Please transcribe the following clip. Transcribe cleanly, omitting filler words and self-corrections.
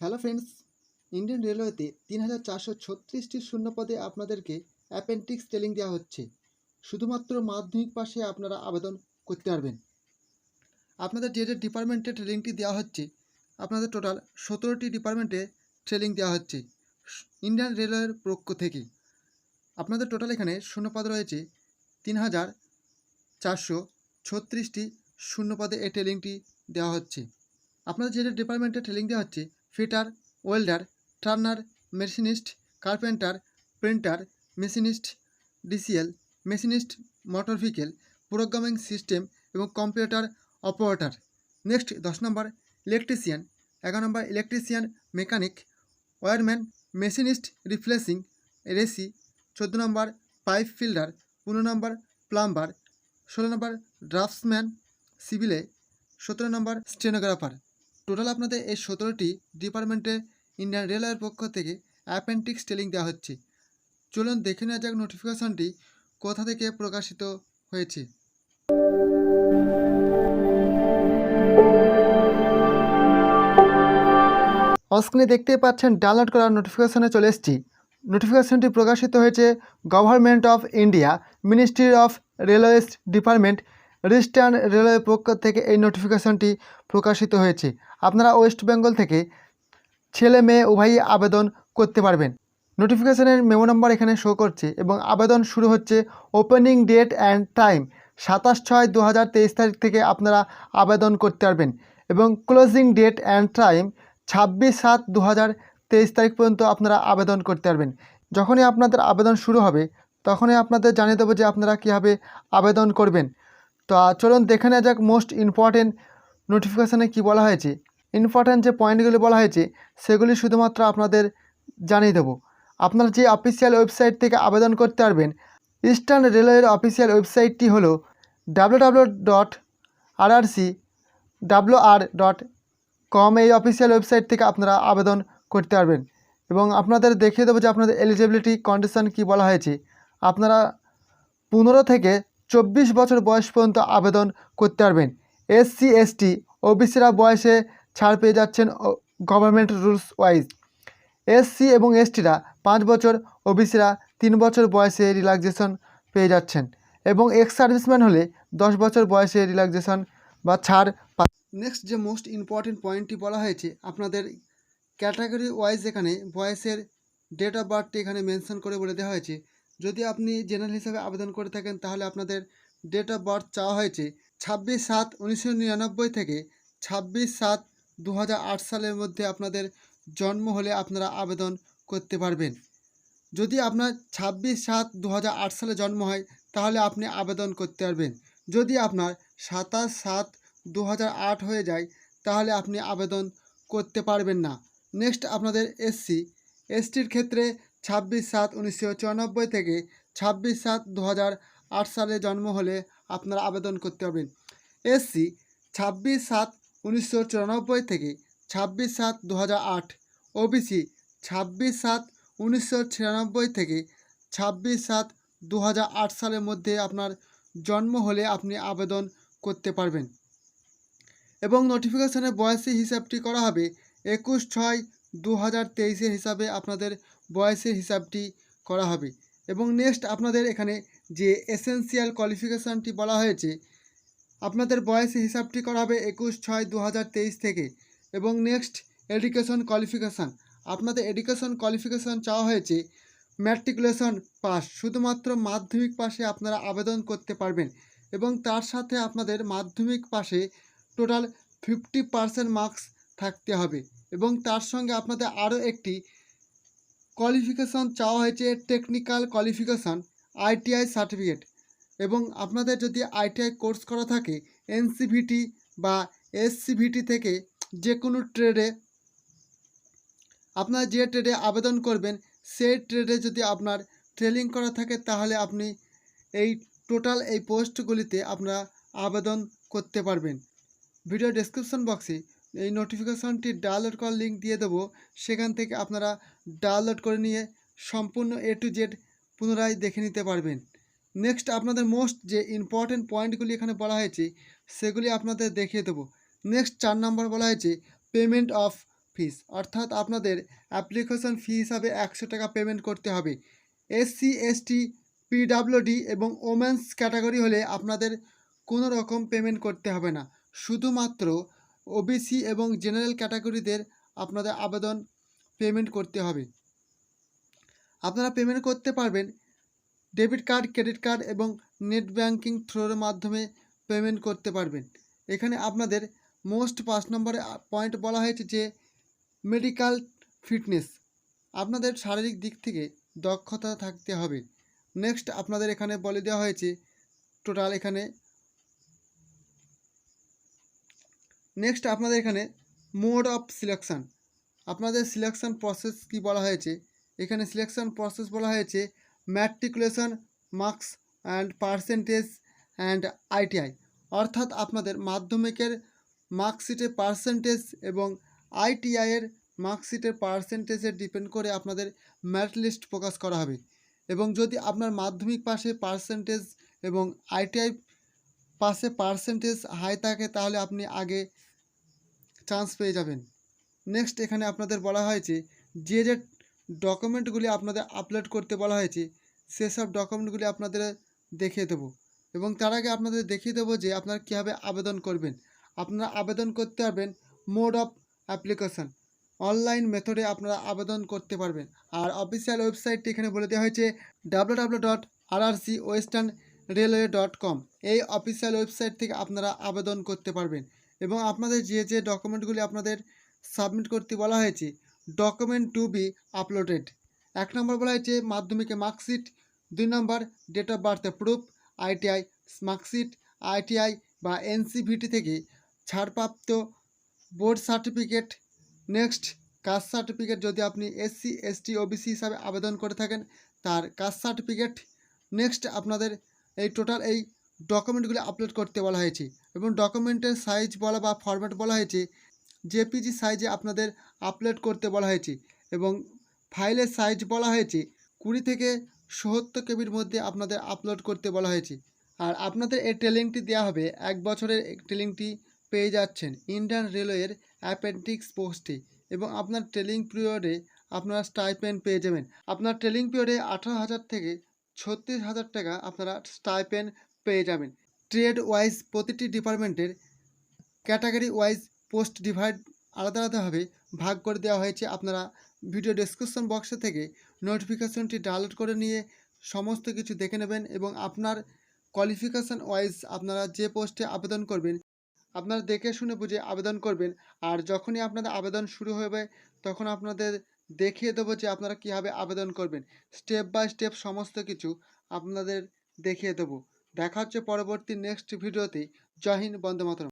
Hello friends, Indian রেলওয়েতে 3436টি শূন্য পদে আপনাদেরকে অ্যাপেন্ডিক্স ট্রেনিং দেওয়া হচ্ছে। শুধুমাত্র মাধ্যমিক পাশে আপনারা আবেদন করতে পারবেন। আপনাদের যে যে ডিপার্টমেন্টে ট্রেনিংটি দেওয়া হচ্ছে, আপনাদের টোটাল 17টি ডিপার্টমেন্টে ট্রেনিং দেওয়া হচ্ছে ইন্ডিয়ান রেলওয়ের পক্ষ থেকে। আপনাদের টোটাল এখানে শূন্যপদ রয়েছে 3436টি শূন্যপদে এই ট্রেনিংটি দেওয়া হচ্ছে। আপনাদের যে যে ডিপার্টমেন্টে ট্রেনিং দেওয়া হচ্ছে, fitter, welder, turner, machinist, carpenter, printer, machinist, DCL, machinist, motor vehicle, programming system এবং computer operator. Next 10 number electrician, 11 number electrician mechanic, wireman, machinist replacing রেসি, 14 number pipe fitter, 15 number plumber, 16 number draughtsman সিভিলে, 17 number stenographer. Total আপনাদের এই 17টি ডিপার্টমেন্টে Indian রেলওয়ের পক্ষ থেকে appendix training দেওয়া হচ্ছে। চলুন দেখে নেওয়া যাক নোটিফিকেশনটি কোথা থেকে প্রকাশিত হয়েছে। স্ক্রিনে দেখতেই পাচ্ছেন ডাউনলোড করার নোটিফিকেশনে চলে এসেছি। নোটিফিকেশনটি প্রকাশিত হয়েছে government of India, ministry of railways department, registered রেলওয়ের পক্ষ থেকে এই নোটিফিকেশনটি প্রকাশিত হয়েছে। আপনারা ওয়েস্ট বেঙ্গল থেকে ছেলে মেয়ে উভয়ই আবেদন করতে পারবেন। নোটিফিকেশনের মেমো নাম্বার এখানে শো করছে এবং আবেদন শুরু হচ্ছে ওপেনিং ডেট অ্যান্ড টাইম 27/6/2023 তারিখ থেকে আপনারা আবেদন করতে পারবেন এবং ক্লোজিং ডেট অ্যান্ড টাইম 26/7/2023 তারিখ পর্যন্ত আপনারা আবেদন করতে পারবেন। যখনই আপনাদের আবেদন শুরু হবে তখনই আপনাদের জানিয়ে দেবো যে আপনারা কীভাবে আবেদন করবেন। তো চলুন দেখে নেওয়া যাক মোস্ট ইম্পর্টেন্ট নোটিফিকেশানে কী বলা হয়েছে। ইম্পর্ট্যান্ট যে পয়েন্টগুলি বলা হয়েছে সেগুলি শুধুমাত্র আপনাদের জানিয়ে দেবো। আপনারা যে অফিসিয়াল ওয়েবসাইট থেকে আবেদন করতে পারবেন, ইস্টার্ন রেলওয়ের অফিসিয়াল ওয়েবসাইটটি হলো www.rrcwr.com। এই অফিসিয়াল ওয়েবসাইট থেকে আপনারা আবেদন করতে পারবেন এবং আপনাদের দেখিয়ে দেবো যে আপনাদের এলিজিবিলিটি কন্ডিশন কী বলা হয়েছে। আপনারা 15 থেকে 24 বছর বয়স পর্যন্ত আবেদন করতে পারবেন। SC ST ওবিসিরা বয়সে ছাড় পেয়ে যাচ্ছেন গভর্নমেন্ট রুলস ওয়াইজ। SC এবং STরা 5 বছর, ওবিসিরা 3 বছর বয়সে রিল্যাক্সেশন পেয়ে যাচ্ছেন এবং এক্স সার্ভিসম্যান হলে 10 বছর বয়সে রিল্যাক্সেশন বা ছাড়। নেক্সট যে মোস্ট ইম্পর্টেন্ট পয়েন্টটি বলা হয়েছে, আপনাদের ক্যাটাগরি ওয়াইজ এখানে বয়সের ডেট অফ বার্থটি এখানে মেনশন করে বলে দেওয়া হয়েছে। যদি আপনি জেনারেল হিসাবে আবেদন করে থাকেন তাহলে আপনাদের ডেট অফ বার্থ চাওয়া হয়েছে 26/7/1999 থেকে 26/7/2008 সালের মধ্যে আপনাদের জন্ম হলে আপনারা আবেদন করতে পারবেন। যদি আপনার 26/7/2008 সালে জন্ম হয় তাহলে আপনি আবেদন করতে পারবেন। যদি আপনার 27/7/2008 হয়ে যায় তাহলে আপনি আবেদন করতে পারবেন না। নেক্সট আপনাদের SC STর ক্ষেত্রে 26/7/1994 থেকে 26/7/2008 সালে জন্ম হলে আপনারা আবেদন করতে পারবেন। SC 26/7/1994 থেকে 26/7/2008, OBC 26/7/1996 থেকে 26/7/2008 সালের মধ্যে আপনার জন্ম হলে আপনি আবেদন করতে পারবেন এবং নোটিফিকেশনের বয়সের হিসাবটি করা হবে 21/6/2023 হিসাবে আপনাদের বয়সের হিসাবটি করা হবে। এবং নেক্সট আপনাদের এখানে যে এসেনশিয়াল কোয়ালিফিকেশানটি বলা হয়েছে, আপনাদের বয়সের হিসাবটি করা হবে 21/6/2023 থেকে। এবং নেক্সট এডুকেশন কোয়ালিফিকেশান, আপনাদের এডুকেশন কোয়ালিফিকেশান চাওয়া হয়েছে ম্যাট্রিকুলেশন পাস। শুধুমাত্র মাধ্যমিক পাশে আপনারা আবেদন করতে পারবেন এবং তার সাথে আপনাদের মাধ্যমিক পাশে টোটাল 50% মার্কস থাকতে হবে এবং তার সঙ্গে আপনাদের আরও একটি কোয়ালিফিকেশান চাওয়া হয়েছে টেকনিক্যাল কোয়ালিফিকেশান ITI সার্টিফিকেট। এবং আপনাদের যদি ITI কোর্স করা থাকে NCVT বা SCVT থেকে যে কোনো ট্রেডে, আপনার যে ট্রেডে আবেদন করবেন সেই ট্রেডে যদি আপনার ট্রেনিং করা থাকে তাহলে আপনি এই টোটাল এই পোস্টগুলিতে আপনারা আবেদন করতে পারবেন। ভিডিও ডেসক্রিপশন বক্সে এই নোটিফিকেশনটি ডাউনলোড করার লিঙ্ক দিয়ে দেবো, সেখান থেকে আপনারা ডাউনলোড করে নিয়ে সম্পূর্ণ A to Z পুনরায় দেখে নিতে পারবেন। নেক্সট আপনাদের মোস্ট যে ইম্পর্টেন্ট পয়েন্টগুলি এখানে বলা হয়েছে সেগুলি আপনাদের দেখিয়ে দেবো। নেক্সট 4 নম্বর বলা হয়েছে পেমেন্ট অফ ফিস, অর্থাৎ আপনাদের অ্যাপ্লিকেশন ফি হিসাবে 100 টাকা পেমেন্ট করতে হবে। এসসি, এসটি, পিডাব্লিউডি এবং ওমেন্স ক্যাটাগরি হলে আপনাদের কোনো রকম পেমেন্ট করতে হবে না। শুধুমাত্র ওবিসি এবং জেনারেল ক্যাটাগরিদের আপনাদের আবেদন পেমেন্ট করতে হবে। আপনারা পেমেন্ট করতে পারবেন ডেবিট কার্ড, ক্রেডিট কার্ড এবং নেট ব্যাঙ্কিং থ্রুর মাধ্যমে পেমেন্ট করতে পারবেন। এখানে আপনাদের মোস্ট 5 নম্বরে পয়েন্ট বলা হয়েছে যে মেডিকেল ফিটনেস, আপনাদের শারীরিক দিক থেকে দক্ষতা থাকতে হবে। নেক্সট আপনাদের এখানে বলে দেওয়া হয়েছে টোটাল এখানে নেক্সট আপনাদের এখানে মোড অফ সিলেকশান, আপনাদের সিলেকশান প্রসেস কি বলা হয়েছে। এখানে সিলেকশান প্রসেস বলা হয়েছে matriculation, marks and percentage and ITI, অর্থাৎ আপনাদের মাধ্যমিকের মার্কশিটের পার্সেন্টেজ এবং আইটিআইয়ের মার্কশিটের পার্সেন্টেজের ডিপেন্ড করে আপনাদের মেরিট লিস্ট প্রকাশ করা হবে। এবং যদি আপনার মাধ্যমিক পাশে পার্সেন্টেজ এবং আইটিআই পাশে পার্সেন্টেজ হাই থাকে তাহলে আপনি আগে চান্স পেয়ে যাবেন। নেক্সট এখানে আপনাদের বলা হয়েছে যে যে ডকুমেন্টগুলি আপনাদের আপলোড করতে বলা হয়েছে সেসব ডকুমেন্টগুলি আপনাদের দেখিয়ে দেবো, এবং তার আগে আপনাদের দেখিয়ে দেবো যে আপনারা কীভাবে আবেদন করবেন। আপনারা আবেদন করতে পারবেন মোড অফ অ্যাপ্লিকেশন, অনলাইন মেথডে আপনারা আবেদন করতে পারবেন। আর অফিসিয়াল ওয়েবসাইটটি এখানে বলে দেওয়া হয়েছে www.rrcwesternrailway.com। এই অফিসিয়াল ওয়েবসাইট থেকে আপনারা আবেদন করতে পারবেন। এবং আপনাদের যে যে ডকুমেন্টগুলি আপনাদের সাবমিট করতে বলা হয়েছে, document to be uploaded. 1 number বলা হয়েছে মাধ্যমিকে marksheet, 2 number date of birth proof, ITI marksheet, ITI বা এনসিভিটি থেকে ছাড়প্রাপ্ত board certificate. Next caste certificate, যদি আপনি এসসি, এসটি, ওবিসি হিসাবে আবেদন করে থাকেন তার কাস্ট সার্টিফিকেট। নেক্সট আপনাদের এই টোটাল এই ডকুমেন্টগুলি আপলোড করতে বলা হয়েছে, এবং ডকুমেন্টের সাইজ বলা বা ফরম্যাট বলা হয়েছে জেপিজি সাইজে আপনাদের আপলোড করতে বলা হয়েছে, এবং ফাইলের সাইজ বলা হয়েছে 20 থেকে 70 কেবির মধ্যে আপনাদের আপলোড করতে বলা হয়েছে। আর আপনাদের এই ট্রেনিংটি দেওয়া হবে 1 বছরের ট্রেনিংটি পেয়ে যাচ্ছেন ইন্ডিয়ান রেলওয়ের অ্যাপ্রেন্টিস পোস্টে, এবং আপনার ট্রেনিং পিরিয়ডে আপনারা স্টাইপেন্ড পেয়ে যাবেন। আপনার ট্রেনিং পিরিয়ডে 18,000 থেকে 36,000 টাকা আপনারা স্টাইপেন্ড পেয়ে যাবেন। ট্রেড ওয়াইজ প্রতিটি ডিপার্টমেন্টের ক্যাটাগরি ওয়াইজ পোস্ট ডিভাইড আলাদা আলাদাভাবে ভাগ করে দেওয়া হয়েছে। আপনারা ভিডিও ডেসক্রিপশন বক্সে থেকে নোটিফিকেশনটি ডাউনলোড করে নিয়ে সমস্ত কিছু দেখে নেবেন, এবং আপনার কোয়ালিফিকেশান ওয়াইজ আপনারা যে পোস্টে আবেদন করবেন আপনারা দেখে শুনে বুঝে আবেদন করবেন। আর যখনই আপনাদের আবেদন শুরু হবে তখন আপনাদের দেখিয়ে দেবো যে আপনারা কীভাবে আবেদন করবেন, স্টেপ বাই স্টেপ সমস্ত কিছু আপনাদের দেখিয়ে দেবো। দেখা হচ্ছে পরবর্তী নেক্সট ভিডিওতে। জয় হিন্দ, বন্দে মাতরম।